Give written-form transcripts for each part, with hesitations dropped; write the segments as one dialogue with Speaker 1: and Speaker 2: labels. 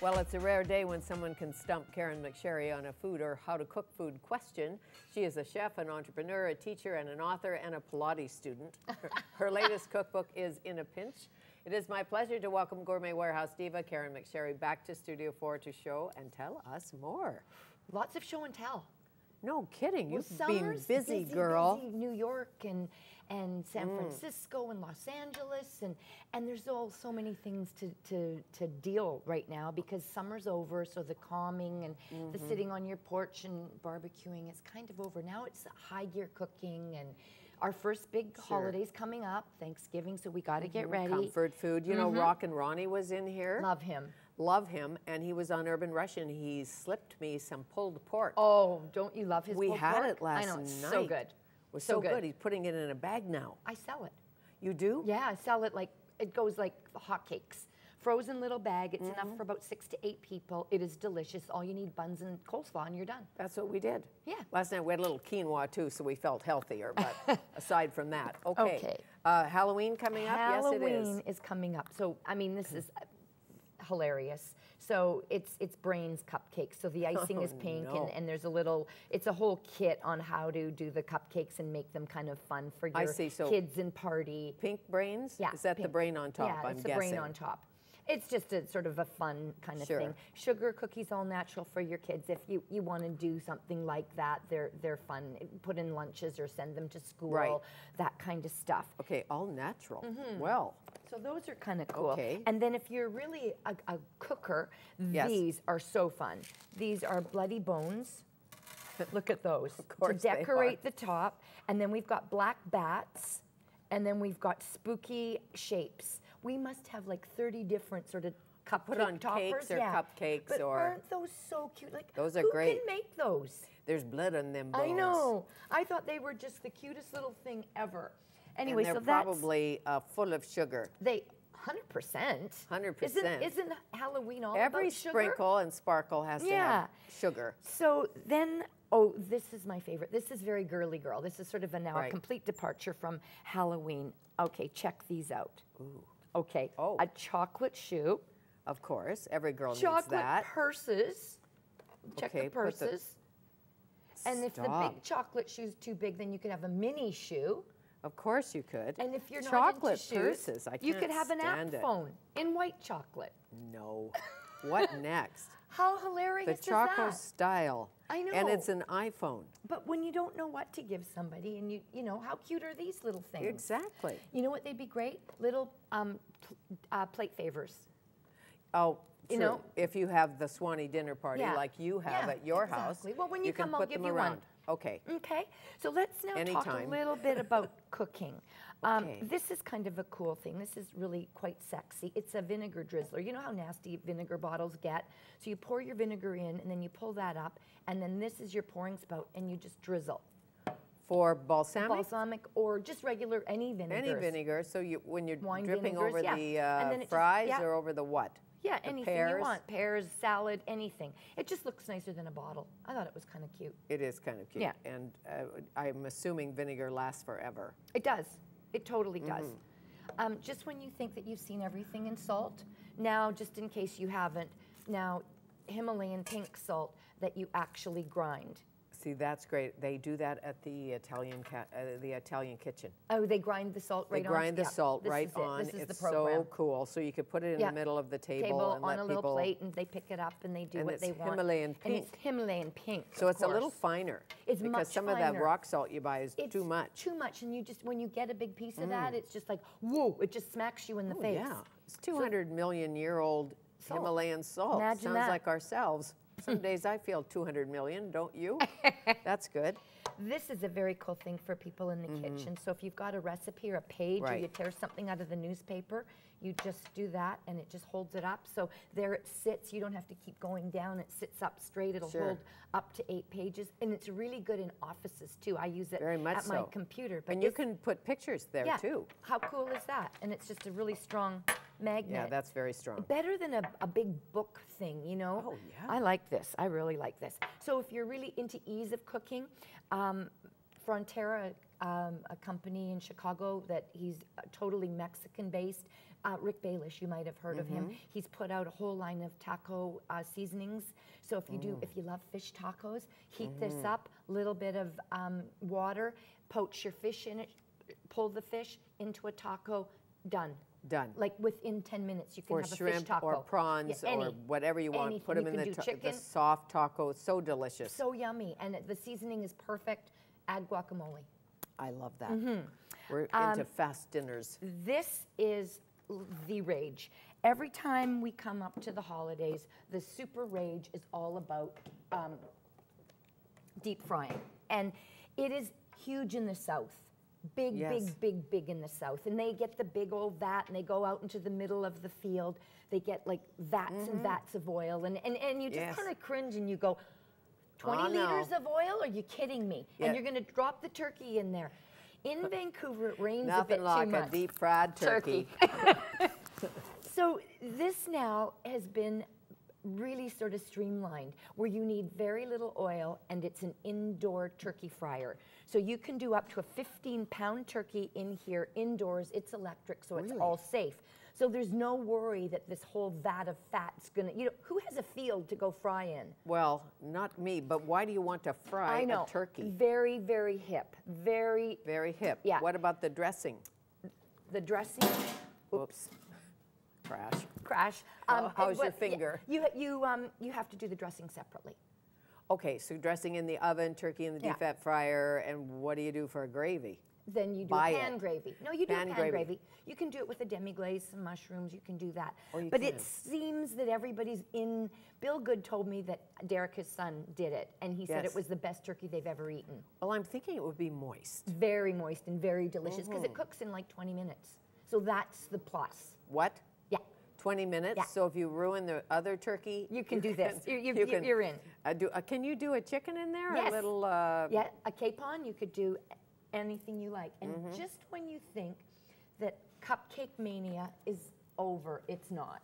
Speaker 1: Well, it's a rare day when someone can stump Caren McSherry on a food or how to cook food question. She is a chef, an entrepreneur, a teacher, and an author, and a Pilates student. Her latest cookbook is In a Pinch. It is my pleasure to welcome Gourmet Warehouse diva Caren McSherry back to Studio 4 to show and tell us more.
Speaker 2: Lots of show and tell.
Speaker 1: No kidding.
Speaker 2: Well,
Speaker 1: You've been busy, girl.
Speaker 2: Busy. New York and San Francisco and Los Angeles and there's so many things to deal right now because summer's over, so the calming and the sitting on your porch and barbecuing is kind of over. Now it's high gear cooking and our first big holiday's coming up, Thanksgiving, so we got to get ready.
Speaker 1: Comfort food. You know, Rockin' Ronnie was in here.
Speaker 2: Love him.
Speaker 1: Love him, and he was on Urban Russian. He slipped me some pulled pork.
Speaker 2: Oh, don't you love his pulled pork?
Speaker 1: We had it last night.
Speaker 2: I know, it's so good.
Speaker 1: It was so good. He's putting it in a bag now.
Speaker 2: I sell it.
Speaker 1: You do?
Speaker 2: Yeah, I sell it like, it goes like hotcakes. Frozen little bag. It's enough for about 6 to 8 people. It is delicious. All you need, buns and coleslaw, and you're done.
Speaker 1: That's what we did.
Speaker 2: Yeah.
Speaker 1: Last night we had a little quinoa too, so we felt healthier. But aside from that, okay.
Speaker 2: Okay.
Speaker 1: Halloween coming up.
Speaker 2: Halloween
Speaker 1: yes, it
Speaker 2: is coming up. So I mean, this is hilarious. So it's brains cupcakes. So the icing is pink, and there's a little. It's a whole kit on how to do the cupcakes and make them kind of fun for your kids and party.
Speaker 1: Pink brains.
Speaker 2: Yeah.
Speaker 1: Is that
Speaker 2: pink.
Speaker 1: the brain on top?
Speaker 2: Yeah,
Speaker 1: I'm
Speaker 2: it's
Speaker 1: guessing.
Speaker 2: the brain on top. It's just a sort of a fun kind of thing. Sugar cookies, all natural for your kids. If you want to do something like that, they're fun. Put in lunches or send them to school, that kind of stuff.
Speaker 1: Okay, all natural. Well.
Speaker 2: So those are kind of cool.
Speaker 1: Okay.
Speaker 2: And then if you're really a cooker, these are so fun. These are bloody bones. Look at those.
Speaker 1: Of course
Speaker 2: to decorate the top. And then we've got black bats. And then we've got spooky shapes. We must have like 30 different sort of cupcake
Speaker 1: Put on
Speaker 2: toppers.
Speaker 1: cakes or cupcakes
Speaker 2: but
Speaker 1: or.
Speaker 2: Aren't those so cute? Like
Speaker 1: those are
Speaker 2: who
Speaker 1: great.
Speaker 2: Who can make those?
Speaker 1: There's blood on them bones.
Speaker 2: I know. I thought they were just the cutest little thing ever. Anyway,
Speaker 1: and they're
Speaker 2: so that's
Speaker 1: probably full of sugar.
Speaker 2: They 100%.
Speaker 1: 100%.
Speaker 2: Isn't Halloween all
Speaker 1: Every
Speaker 2: about sugar?
Speaker 1: sprinkle and sparkle has to have sugar.
Speaker 2: So then, oh, this is my favorite. This is very girly girl. This is sort of a complete departure from Halloween. Okay, check these out.
Speaker 1: Ooh.
Speaker 2: Okay, a chocolate shoe.
Speaker 1: Of course, every girl needs
Speaker 2: that.
Speaker 1: that.
Speaker 2: Purses. Check the purses. And if the
Speaker 1: Stop.
Speaker 2: big chocolate shoe's too big, then you could have a mini shoe.
Speaker 1: Of course you could.
Speaker 2: And if you're not
Speaker 1: chocolate
Speaker 2: into shoes,
Speaker 1: purses, I can't
Speaker 2: you could have an
Speaker 1: stand
Speaker 2: app phone in white chocolate.
Speaker 1: No. What next?
Speaker 2: How hilarious
Speaker 1: the
Speaker 2: is
Speaker 1: Choco
Speaker 2: that?
Speaker 1: Style.
Speaker 2: I know.
Speaker 1: And it's an iPhone.
Speaker 2: But when you don't know what to give somebody, and you know, how cute are these little things?
Speaker 1: Exactly.
Speaker 2: You know what they'd be great? Little plate favors.
Speaker 1: Oh, true.
Speaker 2: You know,
Speaker 1: if you have the Swanee dinner party like you have at your house,
Speaker 2: well, when you come,
Speaker 1: can put
Speaker 2: I'll give
Speaker 1: them
Speaker 2: you
Speaker 1: around.
Speaker 2: one.
Speaker 1: Okay.
Speaker 2: Okay. So let's now talk a little bit about cooking. This is kind of a cool thing. This is really quite sexy. It's a vinegar drizzler. You know how nasty vinegar bottles get? So you pour your vinegar in, and then you pull that up, and then this is your pouring spout, and you just drizzle.
Speaker 1: For balsamic?
Speaker 2: Balsamic or just regular, any vinegar.
Speaker 1: Any vinegar. So you, when you're
Speaker 2: Wine
Speaker 1: dripping
Speaker 2: vinegars,
Speaker 1: over the fries or over the what?
Speaker 2: Yeah,
Speaker 1: the
Speaker 2: anything
Speaker 1: pears?
Speaker 2: you want. Pears, salad, anything. It just looks nicer than a bottle. I thought it was kind of cute.
Speaker 1: It is kind of cute.
Speaker 2: Yeah.
Speaker 1: And I'm assuming vinegar lasts forever.
Speaker 2: It does. It totally does. Just when you think that you've seen everything in salt, now, just in case you haven't, now Himalayan pink salt that you actually grind.
Speaker 1: See, that's great. They do that at the Italian kitchen.
Speaker 2: Oh, they grind the salt right on?
Speaker 1: They grind the salt right on.
Speaker 2: This is
Speaker 1: it's
Speaker 2: the program.
Speaker 1: so cool. So you could put it in the middle of the table and
Speaker 2: on
Speaker 1: let
Speaker 2: a little
Speaker 1: people,
Speaker 2: plate, and they pick it up and they do what they want.
Speaker 1: Himalayan pink.
Speaker 2: And it's Himalayan pink.
Speaker 1: So it's a little finer.
Speaker 2: It's
Speaker 1: because
Speaker 2: much
Speaker 1: some
Speaker 2: finer.
Speaker 1: of that rock salt you buy is too much.
Speaker 2: Too much, and you just when you get a big piece of that, it's just like whoa! It just smacks you in the face.
Speaker 1: Yeah, it's 200 million year old Himalayan salt.
Speaker 2: Imagine
Speaker 1: Sounds like ourselves. Some days I feel 200 million, don't you? That's good.
Speaker 2: This is a very cool thing for people in the kitchen. So if you've got a recipe or a page or you tear something out of the newspaper, you just do that and it just holds it up. So there it sits. You don't have to keep going down. It sits up straight. It'll hold up to 8 pages. And it's really good in offices too. I use it at my computer. But
Speaker 1: and you can put pictures there too.
Speaker 2: How cool is that? And it's just a really strong magnet.
Speaker 1: Yeah, that's very strong.
Speaker 2: Better than a big book thing, you know?
Speaker 1: Oh, yeah.
Speaker 2: I like this. I really like this. So if you're really into ease of cooking, Frontera, a company in Chicago that he's totally Mexican-based. Rick Baelish, you might have heard of him. He's put out a whole line of taco seasonings. So if you love fish tacos, heat this up, little bit of water, poach your fish in it, pull the fish into a taco, done.
Speaker 1: Done.
Speaker 2: Like within 10 minutes, you can have a
Speaker 1: shrimp
Speaker 2: fish taco.
Speaker 1: or prawns or whatever you want. Put them in the soft taco. So delicious.
Speaker 2: So yummy. And the seasoning is perfect. Add guacamole.
Speaker 1: I love that. We're into fast dinners.
Speaker 2: This is the rage. Every time we come up to the holidays, the super rage is all about deep frying. And it is huge in the South. Big, big in the South. And they get the big old vat and they go out into the middle of the field. They get like vats and vats of oil. And you just kind of cringe and you go, 20 liters of oil? Are you kidding me? And you're going to drop the turkey in there. In Vancouver, it rains a bit too much.
Speaker 1: Nothing like a deep fried turkey.
Speaker 2: So this now has been really sort of streamlined, where you need very little oil and it's an indoor turkey fryer. So you can do up to a 15-pound turkey in here indoors. It's electric, so it's all safe. So there's no worry that this whole vat of fat's gonna, who has a field to go fry in?
Speaker 1: Well, not me, but why do you want to fry a turkey?
Speaker 2: Very, very hip. Very
Speaker 1: hip.
Speaker 2: Yeah.
Speaker 1: What about the dressing?
Speaker 2: The dressing,
Speaker 1: oops.
Speaker 2: Crash.
Speaker 1: How's your finger?
Speaker 2: You have to do the dressing separately.
Speaker 1: Okay, so dressing in the oven, turkey in the deep fat fryer, and what do you do for a gravy?
Speaker 2: Then you do pan gravy. No, you do pan gravy. You can do it with a demi-glaze, some mushrooms, you can do that. But it seems that everybody's in, Bill Good told me that Derek, his son, did it, and he said it was the best turkey they've ever eaten.
Speaker 1: Well, I'm thinking it would be moist.
Speaker 2: Very moist and very delicious, because it cooks in like 20 minutes. So that's the plus.
Speaker 1: What?
Speaker 2: Yeah.
Speaker 1: 20 minutes?
Speaker 2: Yeah.
Speaker 1: So if you ruin the other turkey?
Speaker 2: You can do this. You're in.
Speaker 1: Can you do a chicken in there?
Speaker 2: Yes.
Speaker 1: A little...
Speaker 2: Yeah, a capon, you could do anything you like. And just when you think that cupcake mania is over, it's not.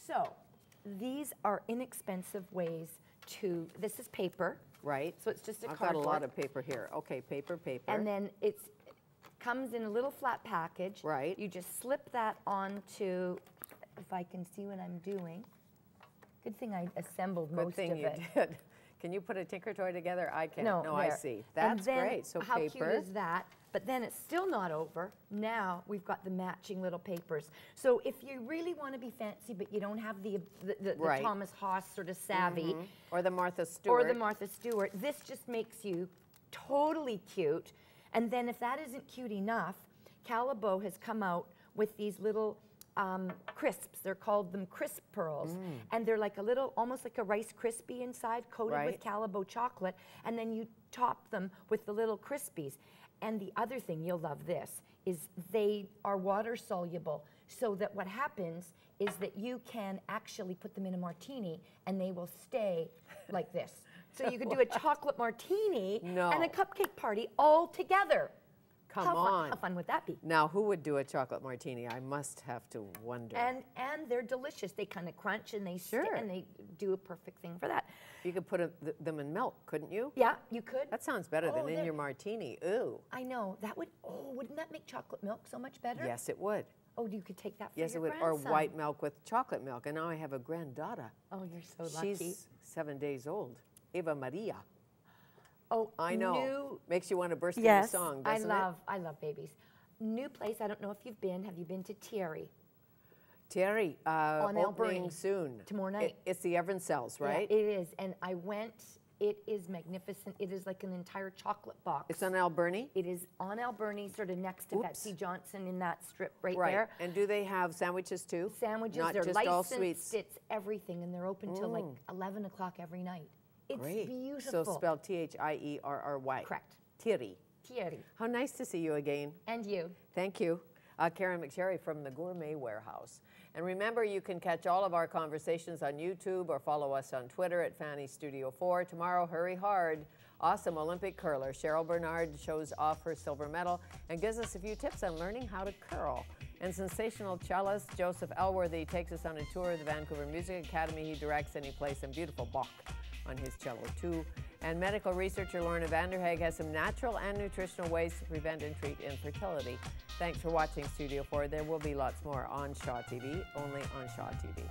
Speaker 2: So these are inexpensive ways to, this is paper.
Speaker 1: Right.
Speaker 2: So it's just a
Speaker 1: I've
Speaker 2: cardboard.
Speaker 1: got a lot of paper here. Okay, paper.
Speaker 2: And then it comes in a little flat package.
Speaker 1: Right.
Speaker 2: You just slip that onto, if I can see what I'm doing. Good thing I assembled most of it.
Speaker 1: Good thing you did. Can you put a Tinker Toy together? I can't.
Speaker 2: No,
Speaker 1: I see. That's great. So
Speaker 2: how
Speaker 1: paper.
Speaker 2: Cute is that? But then it's still not over. Now we've got the matching little papers. So if you really want to be fancy, but you don't have the Thomas Haas sort of savvy,
Speaker 1: or the Martha Stewart,
Speaker 2: this just makes you totally cute. And then if that isn't cute enough, Calabo has come out with these little crisps. They're called them crisp pearls. And they're like a little, almost like a Rice Krispie inside, coated with Calabo chocolate. And then you top them with the little Krispies. And the other thing, you'll love this, is they are water soluble. So that what happens is that you can actually put them in a martini and they will stay like this. So you could do a chocolate martini and a cupcake party all together.
Speaker 1: Come on.
Speaker 2: How fun would that be?
Speaker 1: Now, who would do a chocolate martini? I must have to wonder.
Speaker 2: And they're delicious. They kind of crunch and they and they do a perfect thing for that.
Speaker 1: You could put them in milk, couldn't you?
Speaker 2: Yeah, you could.
Speaker 1: That sounds better than in your martini. Ooh.
Speaker 2: I know. That would, wouldn't that make chocolate milk so much better?
Speaker 1: Yes, it would.
Speaker 2: Oh, you could take that for
Speaker 1: your
Speaker 2: grandson.
Speaker 1: Or white milk with chocolate milk. And now I have a granddaughter.
Speaker 2: Oh, you're so lucky.
Speaker 1: She's 7 days old. Eva Maria.
Speaker 2: Oh,
Speaker 1: I know. Makes you want to burst into song, doesn't it?
Speaker 2: I love babies. New place, I don't know if you've been. Have you been to Thierry?
Speaker 1: Thierry,
Speaker 2: on
Speaker 1: opening soon.
Speaker 2: Tomorrow night.
Speaker 1: It's the Everncels, right?
Speaker 2: Yeah, it is. And I went. It is magnificent. It is like an entire chocolate box.
Speaker 1: It's on Alberni?
Speaker 2: It is on Alberni, sort of next to Betsy Johnson in that strip right there.
Speaker 1: And do they have sandwiches too?
Speaker 2: Sandwiches.
Speaker 1: Not
Speaker 2: they're
Speaker 1: just
Speaker 2: licensed.
Speaker 1: all sweets.
Speaker 2: It's everything, and they're open till like 11 o'clock every night. It's beautiful.
Speaker 1: So spelled Thierry.
Speaker 2: Correct.
Speaker 1: Thierry.
Speaker 2: Thierry.
Speaker 1: How nice to see you again.
Speaker 2: And you.
Speaker 1: Thank you. Caren McSherry from the Gourmet Warehouse. And remember, you can catch all of our conversations on YouTube or follow us on Twitter at Fanny Studio 4. Tomorrow, hurry hard. Awesome Olympic curler Cheryl Bernard shows off her silver medal and gives us a few tips on learning how to curl. And sensational cellist Joseph Elworthy takes us on a tour of the Vancouver Music Academy. He directs and he plays some beautiful Bach on his cello too. And medical researcher Lorna Vanderhaeg has some natural and nutritional ways to prevent and treat infertility. Thanks for watching Studio 4. There will be lots more on Shaw TV, only on Shaw TV.